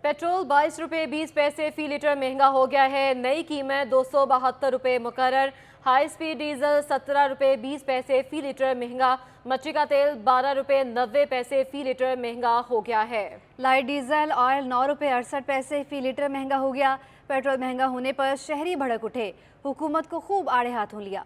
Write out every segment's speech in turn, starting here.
Petrol 22 रुपये 20 पैसे फी litre महंगा हो गया है। नई कीमत 272 रुपये मुकर्रर। हाई स्पीड डीजल 17 रुपये 20 पैसे फी लीटर महंगा। मच्छी का तेल 12 रुपये 90 पैसे फी लीटर महंगा हो गया है। लाइट डीजल ऑयल 9 रुपये 68 पैसे फी लीटर महंगा हो गया। पेट्रोल महंगा होने पर शहरी भड़क उठे, हुकूमत को खूब आड़े हाथों लिया।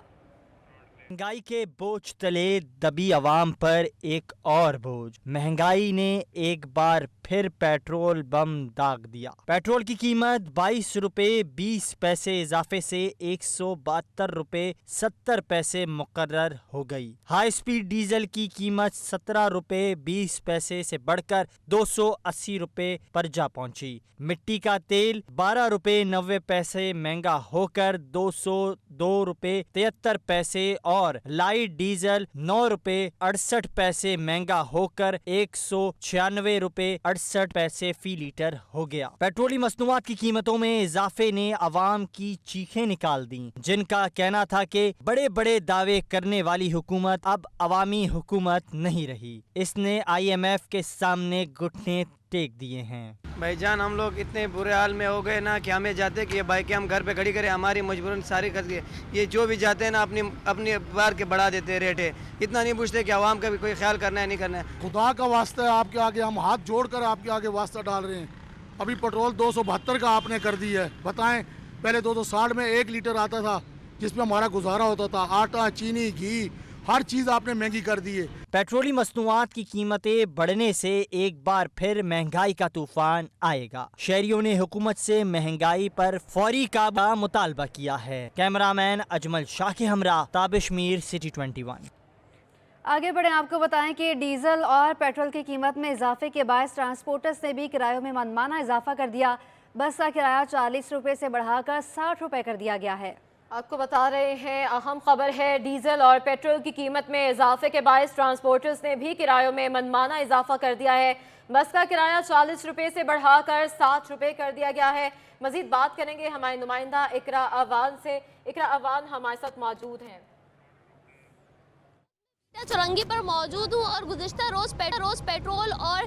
महंगाई के बोझ तले दबी आवाम पर एक और बोझ। महंगाई ने एक बार फिर पेट्रोल बम दाग दिया। पेट्रोल की कीमत 22 रुपये 20 पैसे इजाफे से 172 रुपये 70 पैसे मुकर्रर हो गई। हाई स्पीड डीजल की कीमत 17 रुपये 20 पैसे से बढ़कर 280 रुपये पर जा पहुंची। मिट्टी का तेल 12 रुपये 90 पैसे महंगा होकर 202 रुपये 73 पैसे और लाइट डीजल 9 रुपये 68 पैसे महंगा होकर 196 रुपये 68 पैसे फी लीटर हो गया। पेट्रोलियम मसनूआत की कीमतों में इजाफे ने आवाम की चीखें निकाल दी, जिनका कहना था कि बड़े बड़े दावे करने वाली हुकूमत अब अवामी हुकूमत नहीं रही। इसने IMF के सामने घुटने टेक दिए हैं। भाईजान, हम लोग इतने बुरे हाल में हो गए ना कि हमें जाते कि ये बाइकें हम घर पे खड़ी करें, हमारी मजबूरन सारी कर दिए। ये जो भी जाते हैं ना अपनी बार के बढ़ा देते हैं रेट है, इतना नहीं पूछते कि आवाम का भी कोई ख्याल करना है नहीं करना है। खुदा का वास्ता है, आपके आगे हम हाथ जोड़कर आपके आगे वास्ता डाल रहे हैं। अभी पेट्रोल 272 का आपने कर दी है। बताएं, पहले 260 में 1 लीटर आता था जिसमें हमारा गुजारा होता था। आटा, चीनी, घी, हर चीज़ आपने महंगी कर दी है। पेट्रोलियम मसनूआत की कीमतें बढ़ने से एक बार फिर महंगाई का तूफान आएगा। शहरियों ने हुकूमत से महंगाई पर फौरी काबू मुतालबा किया है। कैमरामैन अजमल शाह के हमरा ताबिश मीर, सिटी 21। आगे बढ़े, आपको बताएं कि डीजल और पेट्रोल की कीमत में इजाफे के बायस ट्रांसपोर्टर्स ने भी किरायों में मनमाना इजाफा कर दिया। बस का किराया 40 रुपये से बढ़ाकर 60 रुपये कर दिया गया है। आपको बता रहे हैं, अहम खबर है, डीजल और पेट्रोल की कीमत में इजाफे के बायस ट्रांसपोर्टर्स ने भी किरायों में मनमाना इजाफा कर दिया है। बस का किराया 40 रुपये से बढ़ाकर 60 रुपये कर दिया गया है। मजीद बात करेंगे हमारे नुमाइंदा इकरा अवान से। इकरा अवान हमारे साथ मौजूद हैं। चौरंगी पर मौजूद हूँ और गुज़िश्ता रोज़ पेट्रोल और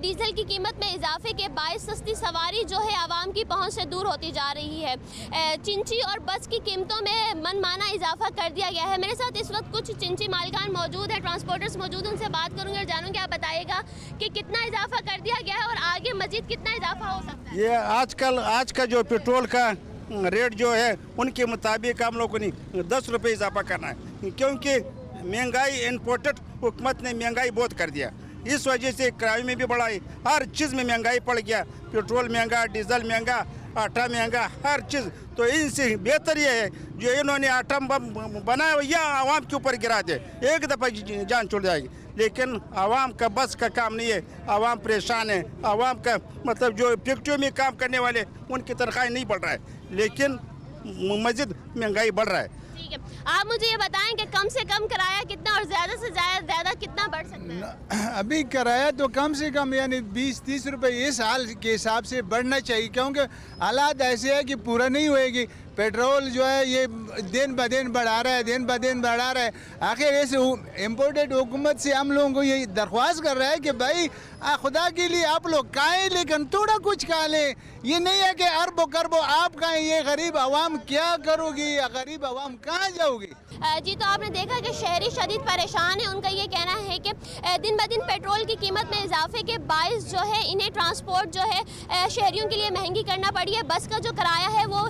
डीजल की कीमत में इजाफे के बायस सस्ती सवारी जो है आवाम की पहुँच से दूर होती जा रही है। चिंची और बस की कीमतों में मनमाना इजाफा कर दिया गया है। मेरे साथ इस वक्त कुछ चिंची मालिकान मौजूद है, ट्रांसपोर्टर्स मौजूद हैं, उनसे बात करूँगी और जानूँगी। आप बताइएगा कि कितना इजाफा कर दिया गया है और आगे मजीद कितना इजाफा हो सकता है? ये आज का जो पेट्रोल का रेट जो है उनके मुताबिक हम लोगों ने 10 रुपये इजाफा करना है, क्योंकि महंगाई इम्पोर्टेड हुकूमत ने महंगाई बहुत कर दिया। इस वजह से किराए में भी बढ़ाई, हर चीज़ में महंगाई पड़ गया। पेट्रोल महंगा, डीजल महंगा, आटा महंगा, हर चीज़। तो इनसे बेहतर ये है जो इन्होंने आटा बम बनाया या आवाम के ऊपर गिरा दे, एक दफ़ा जान छूट जाएगी। लेकिन आवाम का बस का काम नहीं है, आवाम परेशान है। आवाम का मतलब जो फैक्ट्रियों में काम करने वाले उनकी तनख्वाह नहीं बढ़ रहा है, लेकिन मज़ीद महंगाई बढ़ रहा है। ठीक है, आप मुझे ये बताएं कि कम से कम किराया कितना और ज़्यादा से ज़्यादा कितना बढ़ सकता है? अभी किराया तो कम से कम यानी 20-30 रुपये इस हाल के हिसाब से बढ़ना चाहिए, क्योंकि हालात ऐसे है कि पूरा नहीं होएगी। पेट्रोल जो है ये दिन ब दिन बढ़ा रहा है। आखिर ऐसे इम्पोर्टेड हुकूमत से हम लोगों को ये दरख्वास्त कर रहा है कि भाई खुदा के लिए आप लोग खाएं, लेकिन थोड़ा कुछ खा लें। ये नहीं है कि अरबों करबों आप खाएं। ये गरीब आवाम क्या करोगी, गरीब आवाम कहाँ जाओगी? जी, तो आपने देखा कि शहरी शदीद परेशान है। उनका ये कहना है कि दिन ब दिन पेट्रोल की कीमत में इजाफे के बायस जो है इन्हें ट्रांसपोर्ट जो है शहरियों के लिए महंगी करना पड़ी है। बस का जो किराया है वो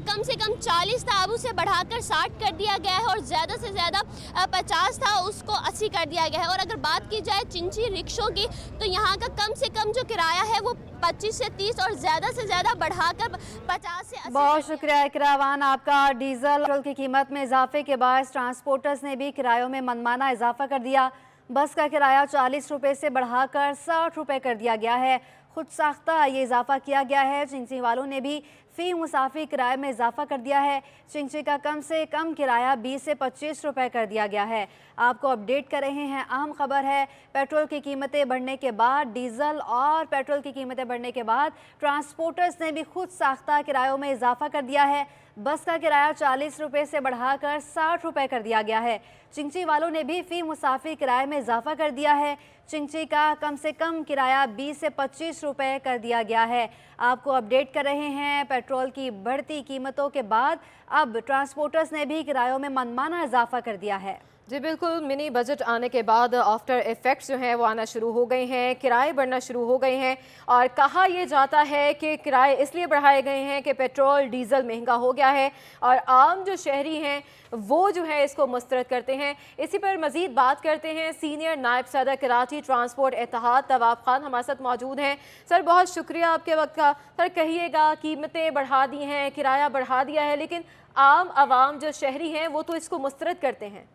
कम से कम 40 था, अब उसे बढ़ाकर 60 कर दिया गया है और ज़्यादा से ज़्यादा 50 था, उसको 80 कर दिया गया है। और अगर बात की जाए चिंची रिक्शों की, तो यहाँ का कम से कम जो किराया है वो 25 से 30 और ज़्यादा से ज़्यादा बढ़ाकर 50 से 80। बहुत शुक्रिया इकरावान आपका। डीजल पेट्रोल की कीमत में इजाफे के बाद ट्रांसपोर्टर्स ने भी किरायों में मनमाना इजाफा कर दिया। बस का किराया 40 रुपये से बढ़ाकर 60 रुपये कर दिया गया है। खुद साख्ता ये इजाफा किया गया है। चिंची वालों ने भी फ़ी मुसाफिर किराए में इजाफा कर दिया है। चिंगची का कम से कम किराया 20 से 25 रुपए कर दिया गया है। आपको अपडेट कर रहे हैं, अहम खबर है, पेट्रोल की कीमतें बढ़ने के बाद, डीजल और पेट्रोल की कीमतें बढ़ने के बाद ट्रांसपोर्टर्स ने भी खुद साख्ता किरायों में इजाफा कर दिया है। बस का किराया 40 रुपये से बढ़ाकर 60 रुपये कर दिया गया है। चिंगची वालों ने भी फ़ी मुसाफिर किराए में इजाफा कर दिया है। चिंगची का कम से कम किराया 20 से 25 रुपये कर दिया गया है। आपको अपडेट कर रहे हैं, पेट्रोल की बढ़ती कीमतों के बाद अब ट्रांसपोर्टर्स ने भी किरायों में मनमाना इजाफा कर दिया है। जी बिल्कुल, मिनी बजट आने के बाद आफ्टर इफेक्ट्स जो हैं वो आना शुरू हो गए हैं, किराए बढ़ना शुरू हो गए हैं और कहा यह जाता है कि किराए इसलिए बढ़ाए गए हैं कि पेट्रोल डीजल महंगा हो गया है और आम जो शहरी हैं वो जो है इसको मुस्तरद करते हैं। इसी पर मज़ीद बात करते हैं, सीनियर नायब सदर कराची ट्रांसपोर्ट इत्तेहाद तवाब खान हमारे साथ मौजूद हैं। सर बहुत शुक्रिया आपके वक्त का। सर कहिएगा, कीमतें बढ़ा दी हैं, किराया बढ़ा दिया है, लेकिन आम आवाम जो शहरी हैं वो तो इसको मुस्तरद करते हैं।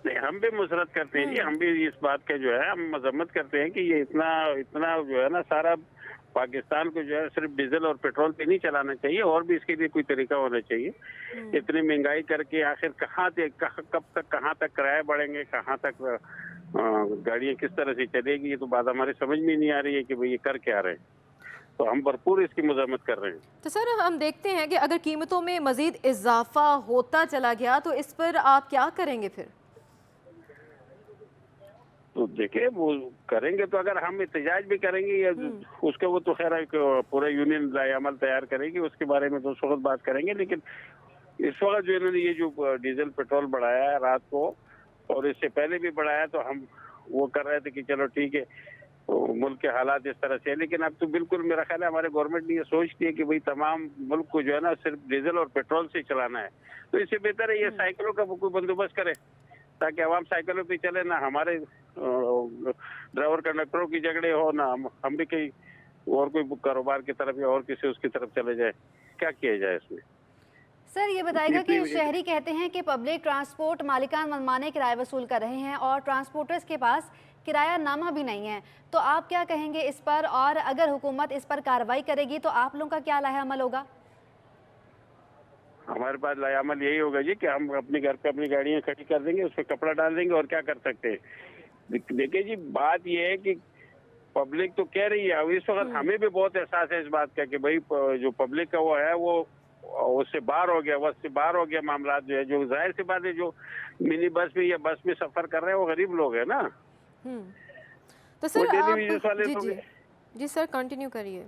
नहीं, हम भी मुसरत करते हैं जी, हम भी इस बात का जो है हम मजम्मत करते हैं कि ये इतना जो है ना सारा पाकिस्तान को जो है सिर्फ डीजल और पेट्रोल पे नहीं चलाना चाहिए, और भी इसके लिए कोई तरीका होना चाहिए। इतनी महंगाई करके आखिर कब तक कहाँ तक किराए बढ़ेंगे, कहाँ तक गाड़ियाँ किस तरह से चलेगी, ये तो बात हमारी समझ में नहीं आ रही है कि भाई ये कर क्या रहे हैं। तो हम भरपूर इसकी मजम्मत कर रहे हैं। तो सर हम देखते हैं कि अगर कीमतों में मजीद इजाफा होता चला गया तो इस पर आप क्या करेंगे फिर? तो देखिए वो करेंगे तो अगर हम एहतजाज भी करेंगे या उसके वो तो खैर पूरा यूनियन राय-अमल तैयार करेगी, उसके बारे में तो उस वक्त बात करेंगे। लेकिन इस वक्त जो इन्होंने ये जो डीजल पेट्रोल बढ़ाया है रात को और इससे पहले भी बढ़ाया, तो हम वो कर रहे थे कि चलो ठीक है तो मुल्क के हालात इस तरह से है। लेकिन अब तो बिल्कुल मेरा ख्याल है हमारे गवर्नमेंट ने ये सोचती है कि भाई तमाम मुल्क को जो है ना सिर्फ डीजल और पेट्रोल से चलाना है, तो इससे बेहतर है ये साइकिलों का कोई बंदोबस्त करे ताकि आवाम साइकिलों पे चले, ना हमारे ड्राइवर कंडक्टरों की झगड़े हो, ना हम भी कहीं और कोई कारोबार की तरफ या और किसी उसकी तरफ चले जाए। क्या किया जाए इसमें? सर ये बताएगा कि शहरी कहते हैं कि पब्लिक ट्रांसपोर्ट मालिकान मनमाने किराए वसूल कर रहे हैं और ट्रांसपोर्टर्स के पास किराया नामा भी नहीं है, तो आप क्या कहेंगे इस पर? और अगर हुकूमत इस पर कार्रवाई करेगी तो आप लोगों का क्या लाहेअमल होगा? हमारे पास लायामल यही होगा जी कि हम अपने घर पे अपनी गाड़ियां खड़ी कर देंगे, उस पर कपड़ा डाल देंगे, और क्या कर सकते हैं। देखिए जी बात यह है कि पब्लिक तो कह रही है, इस वक्त हमें भी बहुत एहसास है इस बात का कि भाई जो पब्लिक का वो है वो उससे बाहर हो गया, उससे बाहर हो गया मामला जो है। जो जाहिर सी बात है जो मिनी बस में या बस में सफर कर रहे हैं वो गरीब लोग है ना। तो सर आप जी सर कंटिन्यू करिए।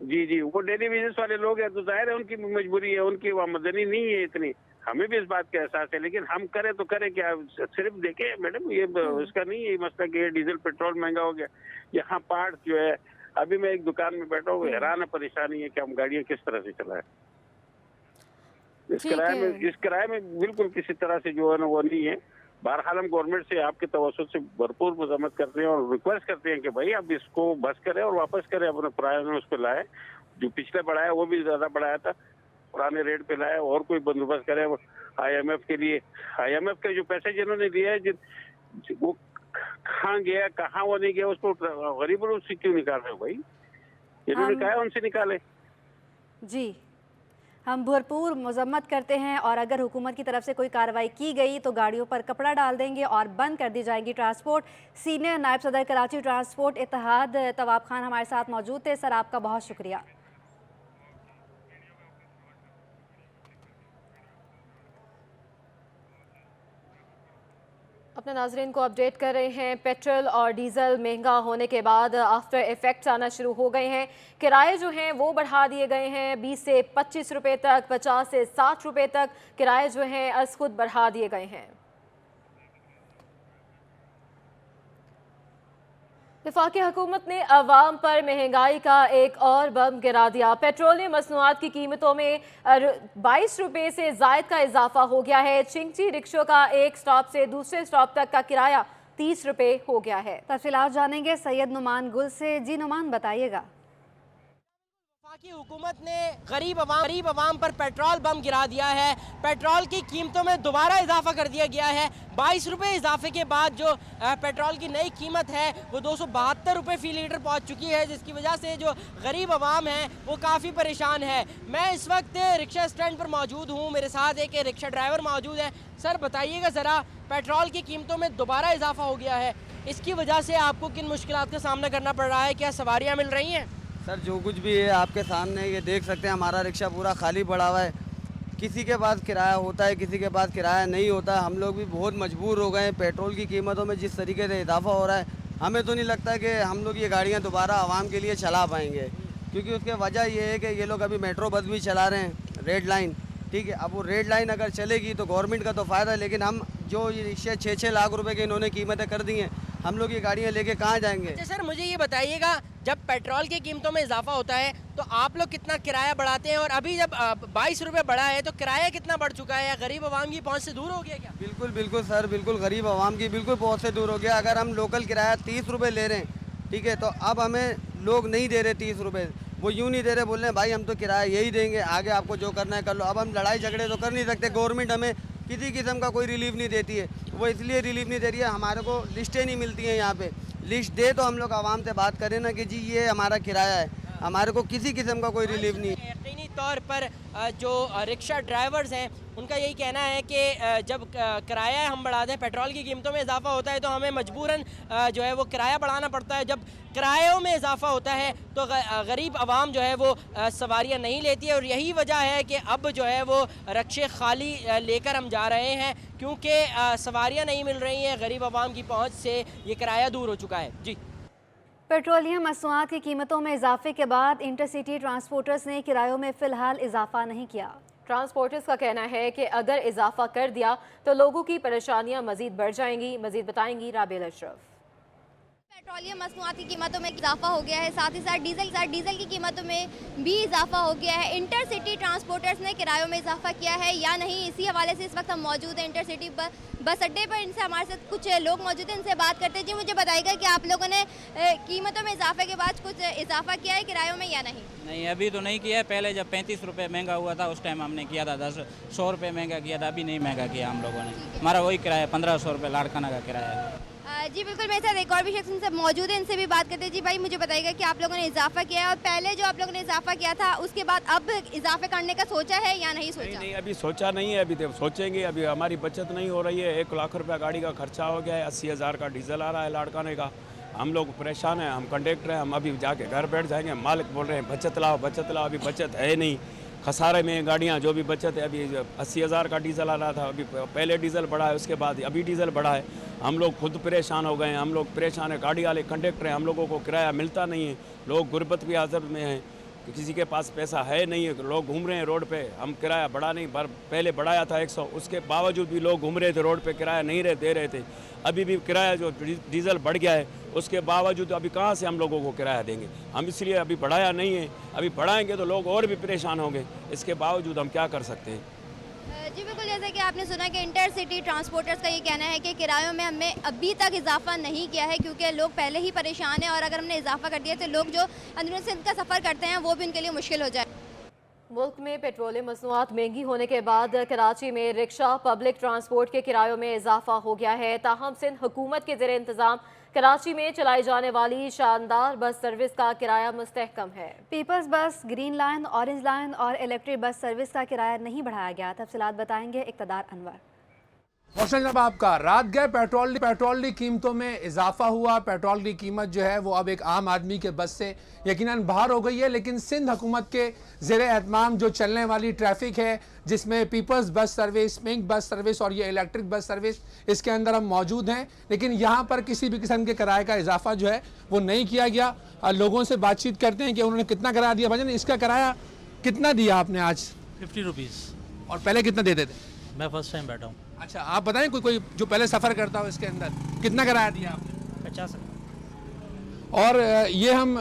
जी वो डेली बेसिस वाले लोग हैं, तो जाहिर है उनकी मजबूरी है, उनकी आमदनी नहीं है इतनी। हमें भी इस बात का एहसास है, लेकिन हम करें तो करें क्या? सिर्फ देखें मैडम, ये उसका नहीं है मसला कि ये डीजल पेट्रोल महंगा हो गया। यहाँ पार्ट जो है, अभी मैं एक दुकान में बैठा हूँ, हैरान है, परेशानी है कि हम गाड़ियाँ किस तरह से चलाएं। इस किराए में बिल्कुल किसी तरह से जो है ना वो नहीं है। बहरहाल हम गवर्नमेंट से आपके तवज्जुह से भरपूर मजम्मत करते हैं और रिक्वेस्ट करते हैं कि भाई अब इसको बस करें और वापस करें, अपने पुराने उस पर लाए। जो पिछले बढ़ाया वो भी ज्यादा बढ़ाया था, पुराने रेट पे लाए, और कोई बंदोबस्त करे IMF के लिए। IMF के जो पैसे जिन्होंने दिए है वो कहाँ गया, कहाँ वो नहीं गया, उसको गरीब लोग से क्यों निकाल रहे हो भाई? जिन्होंने कहा है उनसे निकाले। जी हम भरपूर मजम्मत करते हैं और अगर हुकूमत की तरफ से कोई कार्रवाई की गई तो गाड़ियों पर कपड़ा डाल देंगे और बंद कर दी जाएगी ट्रांसपोर्ट। सीनियर नायब सदर कराची ट्रांसपोर्ट इत्तेहाद तवाब खान हमारे साथ मौजूद थे। सर आपका बहुत शुक्रिया। अपने नाजरीन को अपडेट कर रहे हैं, पेट्रोल और डीजल महंगा होने के बाद आफ्टर इफेक्ट्स आना शुरू हो गए हैं। किराए जो हैं वो बढ़ा दिए गए हैं, 20 से 25 रुपए तक, 50 से 60 रुपए तक किराए जो हैं अज खुद बढ़ा दिए गए हैं। वफाकी हुकूमत ने अवाम पर महंगाई का एक और बम गिरा दिया। पेट्रोलियम मसनूआत की कीमतों में 22 रुपये से जायद का इजाफा हो गया है। चिंगची रिक्शों का एक स्टॉप से दूसरे स्टॉप तक का किराया 30 रुपये हो गया है। तफसीलात जानेंगे सैयद नुमान गुल से। जी नुमान बताइएगा। वफाकी हुकूमत ने गरीब अवाम पर पेट्रोल बम गिरा दिया है। पेट्रोल की कीमतों में दोबारा इजाफा कर दिया गया है। 22 रुपये इजाफे के बाद जो पेट्रोल की नई कीमत है वो 272 रुपये फ़ी लीटर पहुंच चुकी है, जिसकी वजह से जो गरीब अवाम है वो काफ़ी परेशान है। मैं इस वक्त रिक्शा स्टैंड पर मौजूद हूँ, मेरे साथ एक रिक्शा ड्राइवर मौजूद है। सर बताइएगा ज़रा, पेट्रोल की कीमतों में दोबारा इजाफा हो गया है, इसकी वजह से आपको किन मुश्किलात का सामना करना पड़ रहा है? क्या सवारियाँ मिल रही हैं? सर जो कुछ भी है आपके सामने ये देख सकते हैं, हमारा रिक्शा पूरा खाली पड़ा हुआ है। किसी के पास किराया होता है, किसी के पास किराया नहीं होता। हम लोग भी बहुत मजबूर हो गए हैं। पेट्रोल की कीमतों में जिस तरीके से इजाफा हो रहा है, हमें तो नहीं लगता कि हम लोग ये गाड़ियाँ दोबारा आवाम के लिए चला पाएंगे, क्योंकि उसके वजह ये है कि ये लोग अभी मेट्रो बस भी चला रहे हैं, रेड लाइन, ठीक है। अब वो रेड लाइन अगर चलेगी तो गवर्नमेंट का तो फ़ायदा है, लेकिन हम जो ये रिक्शे 6-6 लाख रुपए के इन्होंने कीमतें कर दी हैं, हम लोग ये गाड़ियाँ लेके कहाँ जाएंगे? अच्छा सर, मुझे ये बताइएगा, जब पेट्रोल की कीमतों में इजाफा होता है तो आप लोग कितना किराया बढ़ाते हैं? और अभी जब 22 रुपये बढ़ा है तो किराया कितना बढ़ चुका है? या गरीब आवाम की पहुंच से दूर हो गया क्या? बिल्कुल बिल्कुल सर, बिल्कुल गरीब आवाम की बिल्कुल पहुंच से दूर हो गया। अगर हम लोकल किराया 30 रुपये ले रहे हैं, ठीक है, तो अब हमें लोग नहीं दे रहे 30 रुपये। वो यूँ नहीं दे रहे, बोल रहे हैं भाई हम तो किराया यही देंगे, आगे आपको जो करना है कर लो। अब हम लड़ाई झगड़े तो कर नहीं सकते। गवर्नमेंट हमें किसी किस्म का कोई रिलीफ नहीं देती है। वो इसलिए रिलीफ नहीं दे रही है, हमारे को लिस्टें नहीं मिलती हैं। यहाँ पे लिस्ट दे तो हम लोग आवाम से बात करें ना कि जी ये हमारा किराया है, हमारे को किसी किस्म का कोई रिलीफ नहीं है। यकीनी तौर पर जो रिक्शा ड्राइवर्स हैं उनका यही कहना है कि जब किराया हम बढ़ा दें, पेट्रोल की कीमतों में इजाफा होता है तो हमें मजबूरन जो है वो किराया बढ़ाना पड़ता है। जब किरायों में इजाफा होता है तो गरीब आवाम जो है वो सवारियाँ नहीं लेती है, और यही वजह है कि अब जो है वो रिक्शे खाली लेकर हम जा रहे हैं, क्योंकि सवारियाँ नहीं मिल रही हैं। गरीब आवाम की पहुँच से ये किराया दूर हो चुका है। जी। पेट्रोलियम मसनूआत की कीमतों में इजाफे के बाद इंटरसिटी ट्रांसपोर्टर्स ने किरायों में फ़िलहाल इजाफा नहीं किया। ट्रांसपोर्टर्स का कहना है कि अगर इजाफा कर दिया तो लोगों की परेशानियां मजीद बढ़ जाएंगी। मजीद बताएंगी राबेल अशरफ। पेट्रोलियम मसनूआत की कीमतों में इजाफा हो गया है, साथ ही साथ डीजल की कीमतों में भी इजाफा हो गया है। इंटरसिटी ट्रांसपोर्टर्स ने किरायों में इजाफा किया है या नहीं, इसी हवाले से इस वक्त हम मौजूद हैं इंटरसिटी बस अड्डे पर। इनसे हमारे साथ कुछ लोग मौजूद हैं, इनसे बात करते हैं। जी मुझे बताइएगा कि आप लोगों ने कीमतों में इजाफे के बाद कुछ इजाफा किया है किरायों में या नहीं? नहीं, अभी तो नहीं किया है। पहले जब 35 रुपये महंगा हुआ था उस टाइम हमने किया था, 100 रुपये महंगा किया था। अभी नहीं महंगा किया हम लोगों ने। हमारा वही किराया 1500 रुपये लाड़काना का किराया है। जी बिल्कुल, मेरे साथ एक और भी शख्स इनसे मौजूद है, इनसे भी बात करते हैं। जी भाई मुझे बताइएगा कि आप लोगों ने इजाफा किया है, और पहले जो आप लोगों ने इजाफा किया था उसके बाद अब इजाफे करने का सोचा है या नहीं सोचा? नहीं, अभी सोचा नहीं है, अभी तो सोचेंगे। अभी हमारी बचत नहीं हो रही है। 1 लाख रुपया गाड़ी का खर्चा हो गया है, 80,000 का डीजल आ रहा है लाड़काने का। हम लोग परेशान हैं, हम कंडक्टर हैं, हम अभी जाके घर बैठ जाएंगे। मालिक बोल रहे हैं बचत लाओ बचत लाओ, अभी बचत है नहीं। खसारे में गाड़ियाँ जो भी बचत है, अभी 80,000 का डीजल आ रहा था, अभी पहले डीजल बढ़ा है, उसके बाद अभी डीजल बढ़ा है। हम लोग खुद परेशान हो गए हैं, हम लोग परेशान हैं। गाड़ी वाले कंडक्टर हैं, हम लोगों को किराया मिलता नहीं है। लोग गुर्बत भी हाजर में हैं, किसी के पास पैसा है नहीं है, लोग घूम रहे हैं रोड पे। हम किराया बढ़ा नहीं, पहले बढ़ाया था 100, उसके बावजूद भी लोग घूम रहे थे रोड पे, किराया नहीं दे रहे थे। अभी भी किराया जो डीजल बढ़ गया है उसके बावजूद अभी कहाँ से हम लोगों को किराया देंगे? हम इसलिए अभी बढ़ाया नहीं है। अभी बढ़ाएंगे तो लोग और भी परेशान होंगे। इसके बावजूद हम क्या कर सकते हैं? जी बिल्कुल, जैसे कि आपने सुना कि इंटरसिटी ट्रांसपोर्टर्स का ये कहना है कि किरायों में हमने अभी तक इजाफा नहीं किया है, क्योंकि लोग पहले ही परेशान हैं, और अगर हमने इजाफा कर दिया तो लोग जो अंदरूनी सिंध का सफ़र करते हैं वो भी उनके लिए मुश्किल हो जाए। मुल्क में पेट्रोलियम मसनूआत महंगी होने के बाद कराची में रिक्शा पब्लिक ट्रांसपोर्ट के किरायों में इजाफा हो गया है। ताहम सिंध हुकूमत के ज़ेर इंतज़ाम कराची में चलाई जाने वाली शानदार बस सर्विस का किराया मुस्तहकम है। पीपल्स बस, ग्रीन लाइन, ऑरेंज लाइन और इलेक्ट्रिक बस सर्विस का किराया नहीं बढ़ाया गया। तफसीलात बताएंगे इक़्तिदार अनवर। जनाब आपका रात गए पेट्रोल की कीमतों में इजाफा हुआ। पेट्रोल की कीमत जो है वो अब एक आम आदमी के बस से यकीनन बाहर हो गई है, लेकिन सिंध हुकूमत के ज़ेर एहतमाम जो चलने वाली ट्रैफिक है, जिसमें peoples bus service, pink bus service और ये इलेक्ट्रिक बस सर्विस, इसके अंदर हम मौजूद हैं। लेकिन यहाँ पर किसी भी किस्म के किराए का इजाफा जो है वो नहीं किया गया। लोगों से बातचीत करते हैं कि उन्होंने कितना किराया दिया। भाईजान, इसका किराया कितना दिया आपने आज? 50 रुपीज़। और पहले कितना देते थे? मैं फर्स्ट टाइम बैठा हूँ। अच्छा, आप बताएं कोई जो पहले सफ़र करता हो इसके अंदर कितना किराया दिया आपने? 50। और ये हम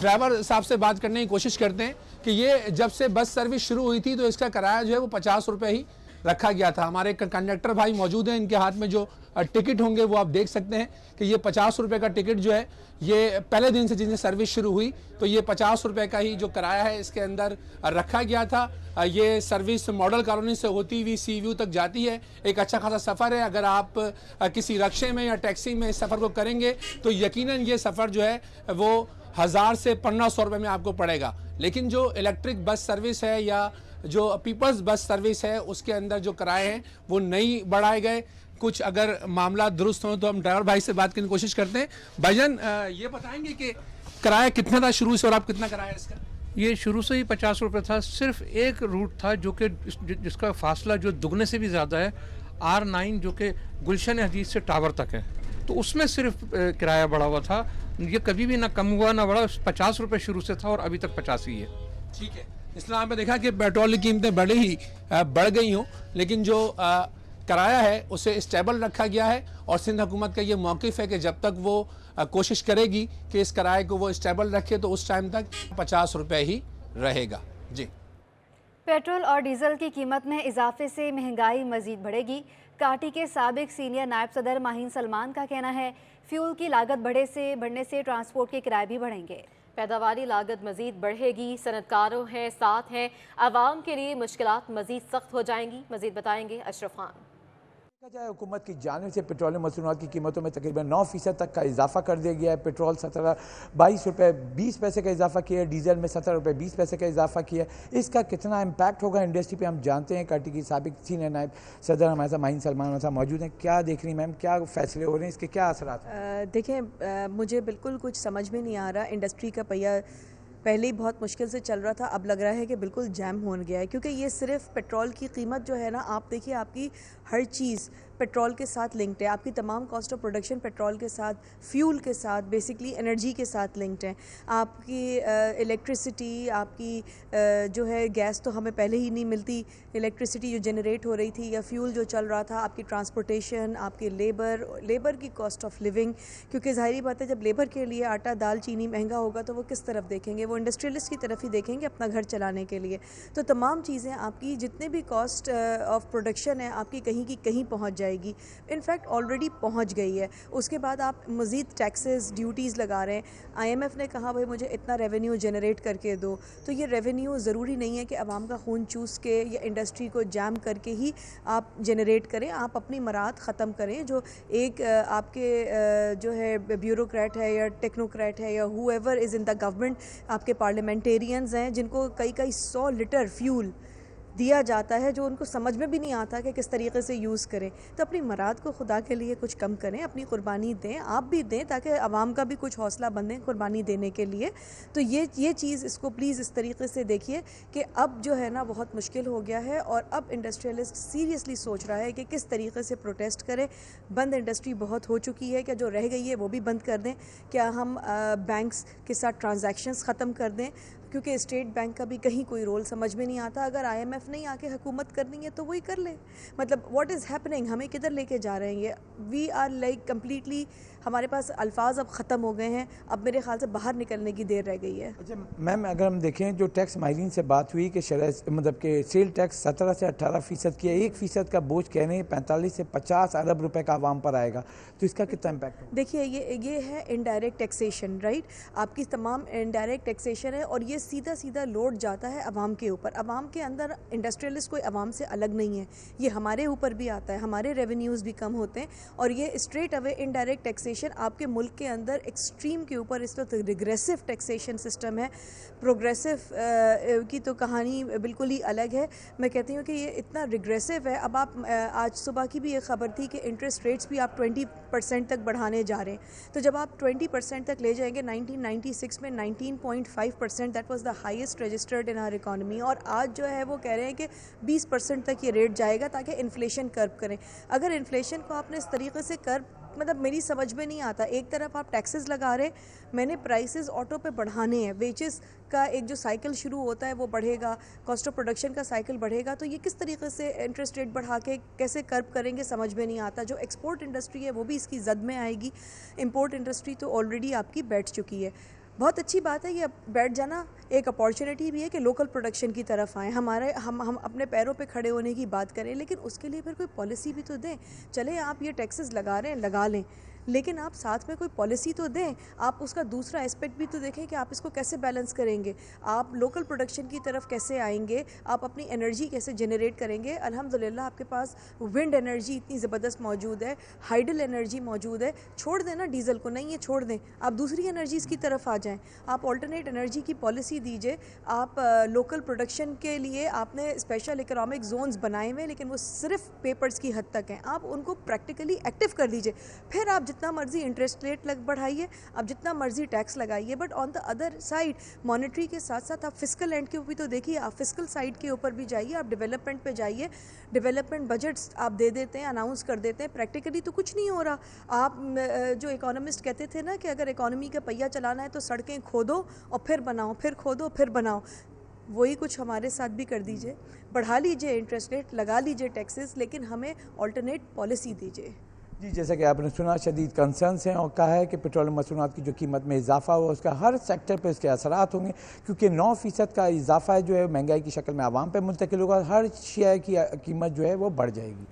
ड्राइवर साहब से बात करने की कोशिश करते हैं कि ये जब से बस सर्विस शुरू हुई थी तो इसका किराया जो है वो 50 रुपये ही रखा गया था। हमारे कंडक्टर भाई मौजूद हैं, इनके हाथ में जो टिकट होंगे वो आप देख सकते हैं कि ये 50 रुपये का टिकट जो है ये पहले दिन से जिसने सर्विस शुरू हुई तो ये 50 रुपये का ही जो किराया है इसके अंदर रखा गया था। ये सर्विस मॉडल कॉलोनी से होती हुई सी व्यू तक जाती है। एक अच्छा खासा सफ़र है। अगर आप किसी रक्शे में या टैक्सी में इस सफ़र को करेंगे तो यकीनन ये सफ़र जो है वो 1000 से 1500 रुपये में आपको पड़ेगा। लेकिन जो इलेक्ट्रिक बस सर्विस है या जो पीपल्स बस सर्विस है उसके अंदर जो किराए हैं वो नहीं बढ़ाए गए। कुछ अगर मामला दुरुस्त हो तो हम ड्राइवर भाई से बात करने की कोशिश करते हैं। भाईजान ये बताएंगे कि किराया कितना था शुरू से और आप कितना किराया इसका? ये शुरू से ही 50 रुपये था। सिर्फ एक रूट था जो कि जिसका फासला जो दुगने से भी ज़्यादा है, R9 जो कि गुलशन हदीस से टावर तक है, तो उसमें सिर्फ किराया बढ़ा हुआ था। ये कभी भी ना कम हुआ ना बढ़ा। 50 रुपये शुरू से था और अभी तक 50 ही है। ठीक है। इस्लाम में देखा कि पेट्रोल की कीमतें बढ़ गई हों, लेकिन जो किराया है उसे स्टेबल रखा गया है और सिंध हुकूमत का ये मौक़िफ़ है कि जब तक वो कोशिश करेगी कि इस किराए को वो स्टेबल रखे तो उस टाइम तक 50 रुपये ही रहेगा। जी। पेट्रोल और डीजल की कीमत में इजाफे से महंगाई मजीद बढ़ेगी। काटी के साबिक सीनियर नायब सदर माहीन सलमान का कहना है फ्यूल की लागत बढ़ने से ट्रांसपोर्ट के किराए भी बढ़ेंगे। पैदावारी लागत मजीद बढ़ेगी, सनतकारों हैं साथ हैं, आवाम के लिए मुश्किलात मजीद सख्त हो जाएंगी। मजीद बताएंगे अशरफ खान। देखा जाए हुकूमत की जानिब से पेट्रोलियम मसनूआत की कीमतों में तकरीबन 9% तक का इजाफा कर दिया गया है। पेट्रोल 22 रुपये 20 पैसे का इजाफा किया है, डीजल में 17 रुपये 20 पैसे का इजाफा किया है। इसका कितना इम्पैक्ट होगा इंडस्ट्री पे हम जानते हैं। काटी की साबिक सीनियर नायब सदर हमारे साथ माहीन सलमान साहब मौजूद हैं। क्या देख रही मैम, क्या फैसले हो रहे हैं, इसके क्या असरात हैं? देखें, मुझे बिल्कुल कुछ समझ में नहीं आ रहा। इंडस्ट्री का पहिया पहले ही बहुत मुश्किल से चल रहा था, अब लग रहा है कि बिल्कुल जैम हो गया है, क्योंकि ये सिर्फ पेट्रोल की कीमत जो है ना, आप देखिए आपकी हर चीज़ पेट्रोल के साथ लिंक्ड है। आपकी तमाम कॉस्ट ऑफ प्रोडक्शन पेट्रोल के साथ, फ्यूल के साथ, बेसिकली एनर्जी के साथ लिंक्ड है। आपकी इलेक्ट्रिसिटी, आपकी जो है गैस तो हमें पहले ही नहीं मिलती, इलेक्ट्रिसिटी जो जनरेट हो रही थी या फ्यूल जो चल रहा था, आपकी ट्रांसपोर्टेशन, आपकी लेबर की कॉस्ट ऑफ लिविंग, क्योंकि ज़ाहिरी बात है जब लेबर के लिए आटा दाल चीनी महंगा होगा तो वो किस तरफ देखेंगे? वो इंडस्ट्रियलिस्ट की तरफ ही देखेंगे अपना घर चलाने के लिए। तो तमाम चीज़ें आपकी जितने भी कॉस्ट ऑफ प्रोडक्शन है आपकी कहीं की कहीं पहुँच जाएगी। इनफैक्ट ऑलरेडी पहुंच गई है। उसके बाद आप मज़ीद टैक्सेस ड्यूटीज़ लगा रहे हैं। IMF ने कहा भाई मुझे इतना रेवेन्यू जनरेट करके दो, तो ये रेवेन्यू ज़रूरी नहीं है कि आवाम का खून चूस के या इंडस्ट्री को जैम करके ही आप जनरेट करें। आप अपनी मराद ख़त्म करें। जो एक आपके जो है ब्यूरोक्रेट है या टेक्नोक्रेट है या whoever is in the government, आपके पार्लियामेंटेरियंस हैं जिनको कई 100 लीटर फ्यूल दिया जाता है जो उनको समझ में भी नहीं आता कि किस तरीके से यूज़ करें। तो अपनी मराद को खुदा के लिए कुछ कम करें, अपनी कुर्बानी दें, आप भी दें, ताकि आवाम का भी कुछ हौसला बने कुर्बानी देने के लिए। तो ये चीज़ इसको प्लीज़ इस तरीके से देखिए कि अब जो है ना बहुत मुश्किल हो गया है और अब इंडस्ट्रियलिस्ट सीरियसली सोच रहा है कि किस तरीके से प्रोटेस्ट करें। बंद इंडस्ट्री बहुत हो चुकी है, क्या जो रह गई है वो भी बंद कर दें? क्या हम बैंक्स के साथ ट्रांजैक्शंस ख़त्म कर दें? क्योंकि स्टेट बैंक का भी कहीं कोई रोल समझ में नहीं आता। अगर IMF नहीं आके हुकूमत करनी है तो वही कर ले। मतलब व्हाट इज़ हैपनिंग, हमें किधर लेके जा रहे हैं ये? वी आर लाइक कम्प्लीटली, हमारे पास अल्फाज अब ख़त्म हो गए हैं। अब मेरे ख्याल से बाहर निकलने की देर रह गई है। अच्छा मैम, अगर हम देखें जो टैक्स माहिरीन से बात हुई कि मतलब कि सेल टैक्स 17 से 18% किया, 1% का बोझ कह रहे हैं 45 से 50 अरब रुपए का आवाम पर आएगा, तो इसका कितना इम्पैक्ट होगा? देखिए ये है इनडायरेक्ट टैक्सेशन, राइट? आपकी तमाम इनडायरेक्ट टैक्सेशन है और ये सीधा लोड जाता है अवाम के ऊपर। अवाम के अंदर इंडस्ट्रियलिस्ट कोई अवाम से अलग नहीं है, ये हमारे ऊपर भी आता है, हमारे रेवेन्यूज़ भी कम होते हैं और ये स्ट्रेट अवे इनडायरेक्ट टैक्सेशन आपके मुल्क के अंदर एक्सट्रीम के ऊपर इस वक्त रिग्रेसिव टैक्सेशन सिस्टम है। प्रोग्रेसिव की तो कहानी बिल्कुल ही अलग है। मैं कहती हूँ कि ये इतना रिग्रेसिव है। अब आप आज सुबह की भी एक ख़बर थी कि इंटरेस्ट रेट्स भी आप 20% तक बढ़ाने जा रहे हैं। तो जब आप 20% तक ले जाएंगे, 1996 में 19.5% that was the highest registered in our economy, और आज जो है वो कह रहे हैं कि 20% तक ये रेट जाएगा ताकि इन्फ्लेशन कर्व करें। अगर इन्फ्लेशन को आपने इस तरीके से कर्व, मतलब मेरी समझ में नहीं आता। एक तरफ आप टैक्सेस लगा रहे, मैंने प्राइसेस ऑटो पे बढ़ाने हैं, वेजेस का एक जो साइकिल शुरू होता है वो बढ़ेगा, कॉस्ट ऑफ प्रोडक्शन का साइकिल बढ़ेगा, तो ये किस तरीके से इंटरेस्ट रेट बढ़ा के कैसे कर्व करेंगे समझ में नहीं आता। जो एक्सपोर्ट इंडस्ट्री है वो भी इसकी जद में आएगी। इंपोर्ट इंडस्ट्री तो ऑलरेडी आपकी बैठ चुकी है। बहुत अच्छी बात है, ये बैठ जाना एक अपॉर्चुनिटी भी है कि लोकल प्रोडक्शन की तरफ आएँ, हम अपने पैरों पे खड़े होने की बात करें, लेकिन उसके लिए फिर कोई पॉलिसी भी तो दें। चले आप ये टैक्सेस लगा रहे हैं, लगा लें, लेकिन आप साथ में कोई पॉलिसी तो दें। आप उसका दूसरा एस्पेक्ट भी तो देखें कि आप इसको कैसे बैलेंस करेंगे, आप लोकल प्रोडक्शन की तरफ कैसे आएंगे, आप अपनी एनर्जी कैसे जनरेट करेंगे। अल्हम्दुलिल्लाह आपके पास विंड एनर्जी इतनी ज़बरदस्त मौजूद है, हाइडल एनर्जी मौजूद है। छोड़ दें ना डीजल को, नहीं ये छोड़ दें, आप दूसरी एनर्जीज़ की तरफ आ जाएँ। आप ऑल्टरनेट एनर्जी की पॉलिसी दीजिए। आप लोकल प्रोडक्शन के लिए आपने स्पेशल इकोनॉमिक जोन्स बनाए हुए, लेकिन वो सिर्फ पेपर्स की हद तक हैं। आप उनको प्रैक्टिकली एक्टिव कर दीजिए। फिर आप जितना मर्जी इंटरेस्ट रेट बढ़ाइए, आप जितना मर्जी टैक्स लगाइए, but on the other side monetary के साथ साथ आप फिस्कल एंड के ऊपर भी तो देखिए, आप फिस्कल साइड के ऊपर भी जाइए, आप डेवलपमेंट पे जाइए। डेवलपमेंट बजट्स आप दे देते हैं, अनाउंस कर देते हैं, प्रैक्टिकली तो कुछ नहीं हो रहा। आप जो इकोनॉमिस्ट कहते थे ना कि अगर इकोनॉमी का पहिया चलाना है तो सड़कें खोदो और फिर बनाओ, फिर खोदो फिर बनाओ, वही कुछ हमारे साथ भी कर दीजिए। बढ़ा लीजिए इंटरेस्ट रेट, लगा लीजिए टैक्सेस, लेकिन हमें ऑल्टरनेट पॉलिसी दीजिए। जी, जैसा कि आपने सुना, शदीद कंसर्न्स हैं और कहा है कि पेट्रोलियम मसूनात की जो कीमत में इजाफा हुआ उसका हर सेक्टर पर इसके असरात होंगे, क्योंकि 9% का इजाफा है जो है महंगाई की शक्ल में आवाम पर मुंतकिल होगा, हर शेयर की कीमत जो है वो बढ़ जाएगी।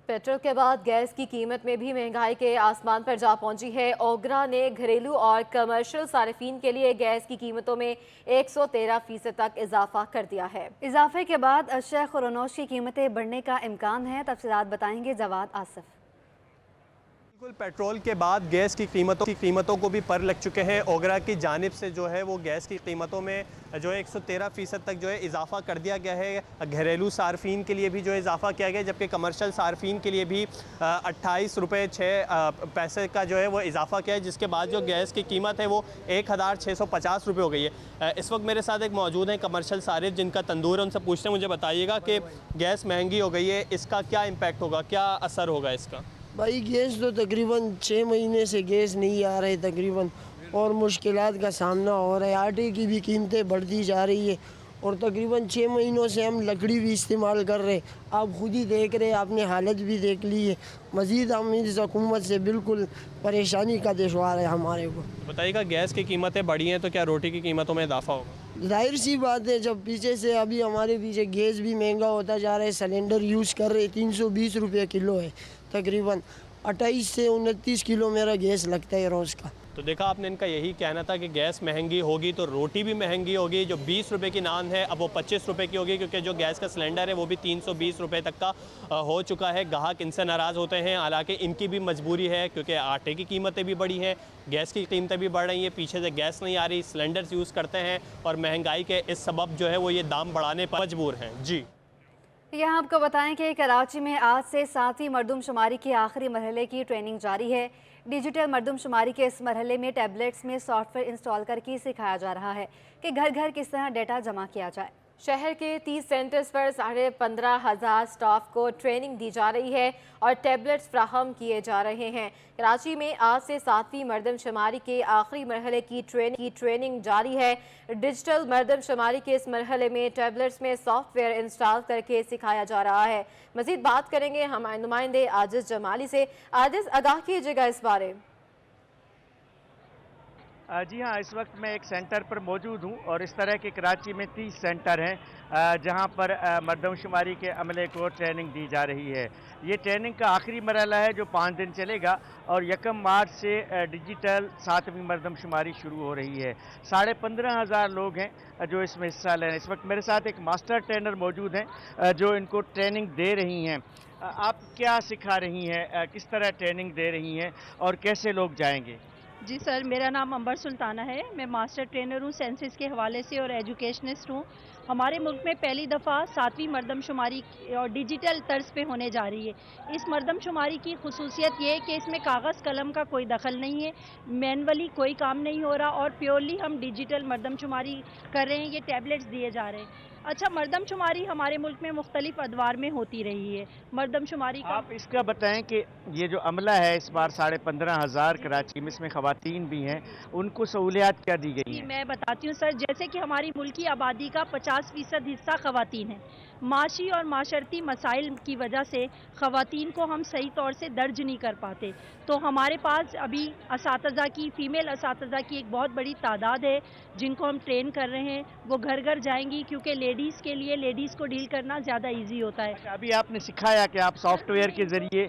पेट्रोल के बाद गैस की कीमत में भी महंगाई के आसमान पर जा पहुंची है। ओगरा ने घरेलू और कमर्शियल सार्फिन के लिए गैस की कीमतों में 113% तक इजाफा कर दिया है। इजाफे के बाद अशिया खुरनोश की कीमतें बढ़ने का इम्कान है। तफसीलात बताएंगे जवाद आसिफ। बिल्कुल, पेट्रोल के बाद गैस की कीमतों को भी पर लग चुके हैं। ओगरा की जानिब से जो है वो गैस की कीमतों में जो है 113% तक जो है इजाफा कर दिया गया है। घरेलू सार्फिन के लिए भी जो है इजाफा किया गया, जबकि कमर्शियल सार्फिन के लिए भी 28 रुपये 6 पैसे का जो है वो इजाफा किया है, जिसके बाद जो गैस की कीमत है वो 1650 रुपये हो गई है। इस वक्त मेरे साथ एक मौजूद है कमर्शियल सारिफ जिनका तंदूर है, उनसे पूछते हैं, मुझे बताइएगा कि गैस महंगी हो गई है, इसका क्या इम्पैक्ट होगा, क्या असर होगा इसका? भाई गैस तो तकरीबन 6 महीने से गैस नहीं आ रही तकरीबन, और मुश्किलात का सामना हो रहा है। आटे की भी कीमतें बढ़ती जा रही है और तकरीबन 6 महीनों से हम लकड़ी भी इस्तेमाल कर रहे हैं। आप खुद ही देख रहे हैं, आपने हालत भी देख ली है। मज़ीद हम इस हुकूमत से बिल्कुल परेशानी का दुश्वार है हमारे को। बताइएगा, गैस की कीमतें बढ़ी हैं तो क्या रोटी की कीमतों में इजाफा होगा? जाहिर सी बात है, जब पीछे से अभी हमारे पीछे गैस भी महंगा होता जा रहा है। सिलेंडर यूज़ कर रहे 320 रुपये किलो है, तकरीबन 28 से 29 किलो मेरा गैस लगता है रोज़ का। तो देखा आपने, इनका यही कहना था कि गैस महंगी होगी तो रोटी भी महंगी होगी। जो 20 रुपये की नान है अब वो 25 रुपये की होगी, क्योंकि जो गैस का सिलेंडर है वो भी 320 रुपये तक का हो चुका है। ग्राहक इनसे नाराज़ होते हैं, हालांकि इनकी भी मजबूरी है क्योंकि आटे की कीमतें भी बढ़ी हैं, गैस की कीमतें भी बढ़ रही हैं, पीछे से गैस नहीं आ रही, सिलेंडर्स यूज़ करते हैं और महंगाई के इस सबब जो है वो ये दाम बढ़ाने पर मजबूर हैं। जी, यहाँ आपको बताएं कि कराची में आज से 7वीं मरदमशुमारी के आखिरी मरहले की ट्रेनिंग जारी है। डिजिटल मरदमशुमारी के इस मरहले में टैबलेट्स में सॉफ्टवेयर इंस्टॉल करके सिखाया जा रहा है कि घर घर किस तरह डेटा जमा किया जाए। शहर के 30 सेंटर्स पर 15,500 स्टाफ को ट्रेनिंग दी जा रही है और टैबलेट्स फ्राहम किए जा रहे हैं। कराची में आज से 7वीं मरदमशुमारी के आखिरी मरहले की ट्रेनिंग जारी है। डिजिटल मरदमशुमारी के इस मरहले में टैबलेट्स में सॉफ्टवेयर इंस्टॉल करके सिखाया जा रहा है। मज़ीद बात करेंगे हमारे नुमाइंदे आजिज़ जमाली से। आजिज़, आगाह कीजिएगा इस बारे। जी हाँ, इस वक्त मैं एक सेंटर पर मौजूद हूँ और इस तरह के कराची में 30 सेंटर हैं जहाँ पर मरदमशुमारी के अमले को ट्रेनिंग दी जा रही है। ये ट्रेनिंग का आखिरी मरहला है जो 5 दिन चलेगा और 1 मार्च से डिजिटल 7वीं मरदमशुमारी शुरू हो रही है। 15,500 लोग हैं जो इसमें हिस्सा ले रहे हैं। इस वक्त मेरे साथ एक मास्टर ट्रेनर मौजूद हैं जो इनको ट्रेनिंग दे रही हैं। आप क्या सिखा रही हैं, किस तरह ट्रेनिंग दे रही हैं और कैसे लोग जाएंगे? जी सर, मेरा नाम अंबर सुल्ताना है। मैं मास्टर ट्रेनर हूँ सेंसिस के हवाले से और एजुकेशनिस्ट हूँ। हमारे मुल्क में पहली दफ़ा 7वीं मरदमशुमारी और डिजिटल तर्ज पे होने जा रही है। इस मरदमशुमारी की खुसूसियत ये है कि इसमें कागज़ कलम का कोई दखल नहीं है, मैनुअली कोई काम नहीं हो रहा और प्योरली हम डिजिटल मरदमशुमारी कर रहे हैं। ये टैबलेट्स दिए जा रहे हैं। अच्छा, मर्दमशुमारी हमारे मुल्क में मुख्तलिफ अदवार में होती रही है। मर्दमशुमारी का आप इसका बताएं कि ये जो अमला है इस बार 15,500 कराची में, इसमें ख़वातीन भी हैं, उनको सहूलियात क्या दी गई हैं? मैं बताती हूँ सर, जैसे कि हमारी मुल्की आबादी का 50% हिस्सा ख़वातीन है। माशी और माशरती मसाइल की वजह से ख़वातीन को हम सही तौर से दर्ज नहीं कर पाते। तो हमारे पास अभी असातिज़ा की, फ़ीमेल असातिज़ा की एक बहुत बड़ी तादाद है जिनको हम ट्रेन कर रहे हैं। वो घर घर जाएंगी क्योंकि लेडीज़ के लिए लेडीज़ को डील करना ज़्यादा ईजी होता है। अभी आपने सिखाया कि आप सॉफ्टवेयर के ज़रिए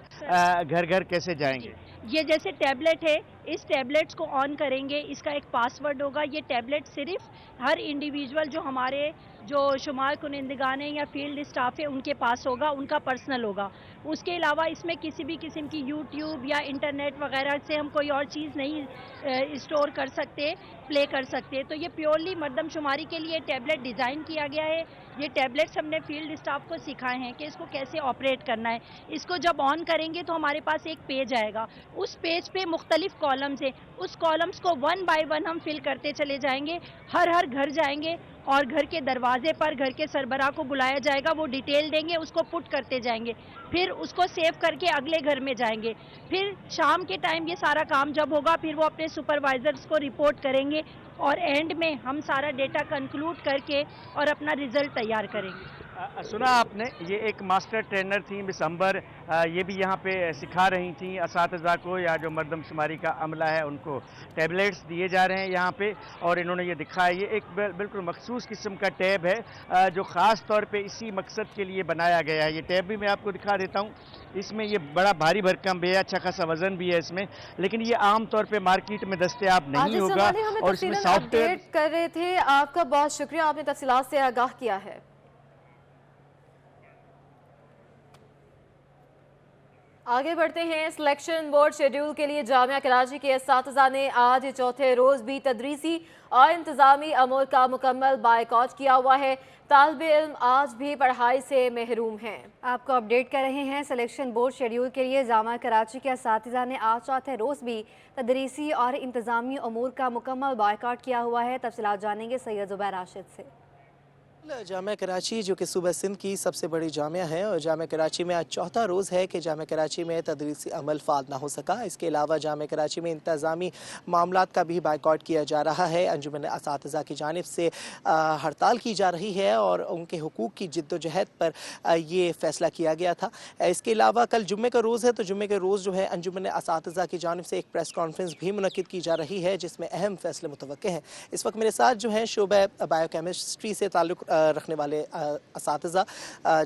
घर घर कैसे जाएंगे। ये जैसे टैबलेट है, इस टैबलेट्स को ऑन करेंगे, इसका एक पासवर्ड होगा। ये टैबलेट सिर्फ हर इंडिविजुअल जो हमारे जो शुमार कुनिंदगान है या फील्ड स्टाफ है उनके पास होगा, उनका पर्सनल होगा। उसके अलावा इसमें किसी भी किस्म की यूट्यूब या इंटरनेट वगैरह से हम कोई और चीज़ नहीं स्टोर कर सकते, प्ले कर सकते। तो ये प्योरली मर्दमशुमारी के लिए टैबलेट डिज़ाइन किया गया है। ये टैबलेट्स हमने फील्ड स्टाफ को सिखाए हैं कि इसको कैसे ऑपरेट करना है। इसको जब ऑन करेंगे तो हमारे पास एक पेज आएगा, उस पेज पे मुख्तलिफ कॉलम्स हैं, उस कॉलम्स को 1 बाय 1 हम फिल करते चले जाएंगे। हर घर जाएंगे और घर के दरवाजे पर घर के सरबराह को बुलाया जाएगा, वो डिटेल देंगे, उसको पुट करते जाएंगे, फिर उसको सेव करके अगले घर में जाएंगे। फिर शाम के टाइम ये सारा काम जब होगा फिर वो अपने सुपरवाइजर्स को रिपोर्ट करेंगे और एंड में हम सारा डेटा कंक्लूड करके और अपना रिजल्ट तैयार करेंगे। सुना आपने, ये एक मास्टर ट्रेनर थी मिस अंबर, ये भी यहाँ पे सिखा रही थी असातिज़ा को या जो मर्दमशुमारी का अमला है उनको टैबलेट्स दिए जा रहे हैं यहाँ पे, और इन्होंने ये दिखाया। ये एक बिल्कुल मखसूस किस्म का टैब है जो ख़ास तौर पे इसी मकसद के लिए बनाया गया है। ये टैब भी मैं आपको दिखा देता हूँ। इसमें ये बड़ा भारी भरकम भी है, अच्छा खासा वजन भी है इसमें, लेकिन ये आम तौर पे मार्केट में दस्तयाब नहीं होगा। और इसमें सॉफ्टवेयर कर रहे थे, आपका बहुत शुक्रिया, आपने तफसीलात से आगाह किया है। आगे बढ़ते हैं। सिलेक्शन बोर्ड शेड्यूल के लिए जामिया कराची के असातिज़ा ने आज चौथे रोज भी तदरीसी और इंतज़ामी अमूर का मुकम्मल बायकॉट किया हुआ है। तालिबे इल्म आज भी पढ़ाई से महरूम हैं। आपको अपडेट कर रहे हैं। सिलेक्शन बोर्ड शेड्यूल के लिए जामिया कराची के असातिज़ा ने आज चौथे रोज भी तदरीसी और इंतज़ामी अमूर का मुकम्मल बायकॉट किया हुआ है। तफसीलात जानेंगे सैयद ज़ुबैर राशिद से। जामिया कराची जो कि सूबा सिंध की सबसे बड़ी जामिया है और जामिया कराची में आज चौथा रोज़ है कि जामिया कराची में तदरीसी अमल फाल ना हो सका। इसके अलावा जामिया कराची में इंतज़ामी मामलात का भी बायकॉट किया जा रहा है। अंजुमन असातिज़ा की जानिब से हड़ताल की जा रही है और उनके हुकूक की जिद्दोजहद पर ये फ़ैसला किया गया था। इसके अलावा कल जुम्मे का रोज़ है, तो जुम्मे के रोज़ जो है अंजुमन असातिज़ा की जानिब से एक प्रेस कॉन्फ्रेंस भी मुनक़िद की जा रही है जिसमें अहम फ़ैसले मुतवक्के हैं। इस वक्त मेरे साथ जो है शोबा बायोकेमिस्ट्री से ताल्लुक़ रखने वाले असातिज़ा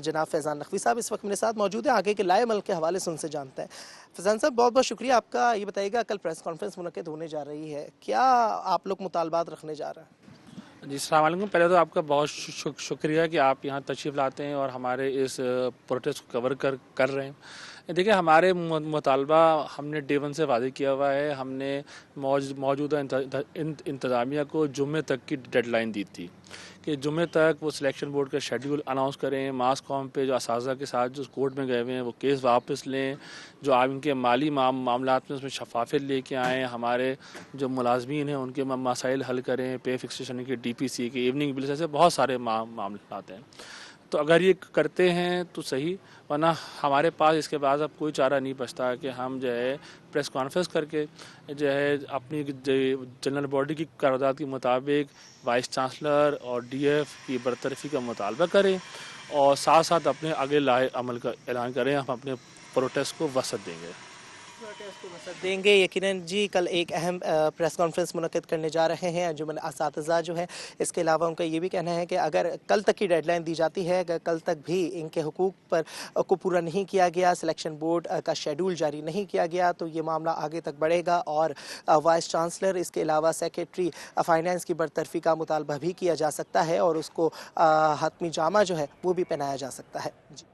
जनाब फैज़ान नकवी साहब इस वक्त मेरे साथ मौजूद हैं। आगे के लाए अमल के हवाले से उनसे जानते हैं। फैज़ान साहब, बहुत बहुत शुक्रिया आपका। ये बताइएगा, कल प्रेस कॉन्फ्रेंस मुनक़िद होने जा रही है, क्या आप लोग मुतालबात रखने जा रहे हैं? जी अस्सलाम वालेकुम। पहले तो आपका बहुत शुक्रिया कि आप यहाँ तशरीफ़ लाते हैं और हमारे इस प्रोटेस्ट को कवर कर रहे हैं। देखिए, हमारे मुतालबा हमने डे 1 से वादे किया हुआ है। हमने मौजूदा इंतज़ामिया को जुम्मे तक की डेडलाइन दी थी कि जुम्मे तक वो सिलेक्शन बोर्ड का शेड्यूल अनाउंस करें। मास कॉम पे जो असातिज़ा के साथ जो कोर्ट में गए हुए हैं वो केस वापस लें, जो आप इनके माली मामलात में उसमें शफाफियत लेके आएँ, हमारे जो मुलाजमीन हैं उनके मसाइल हल करें, पे फिक्सेशन के DPC के इवनिंग बिल, ऐसे बहुत सारे मामले आते हैं। तो अगर ये करते हैं तो सही, वरना हमारे पास इसके बाद अब कोई चारा नहीं बचता कि हम जो है प्रेस कॉन्फ्रेंस करके जो है अपनी जनरल बॉडी की करारदाद के मुताबिक वाइस चांसलर और DF की बरतरफी का मुतालबा करें और साथ साथ अपने आगे लाए अमल का ऐलान करें। हम अपने प्रोटेस्ट को वसअत देंगे। यकीनन जी, कल एक अहम प्रेस कॉन्फ्रेंस मुनक़िद करने जा रहे हैं अंजुमन असातिज़ा जो है। इसके अलावा उनका ये भी कहना है कि अगर कल तक की डेडलाइन दी जाती है, अगर कल तक भी इनके हुकूक पर को पूरा नहीं किया गया, सिलेक्शन बोर्ड का शेड्यूल जारी नहीं किया गया, तो ये मामला आगे तक बढ़ेगा और वाइस चांसलर, इसके अलावा सेक्रेटरी फाइनेंस की बरतरफी का मुतालबा भी किया जा सकता है और उसको हतमी जामा जो है वो भी पहनाया जा सकता है। जी।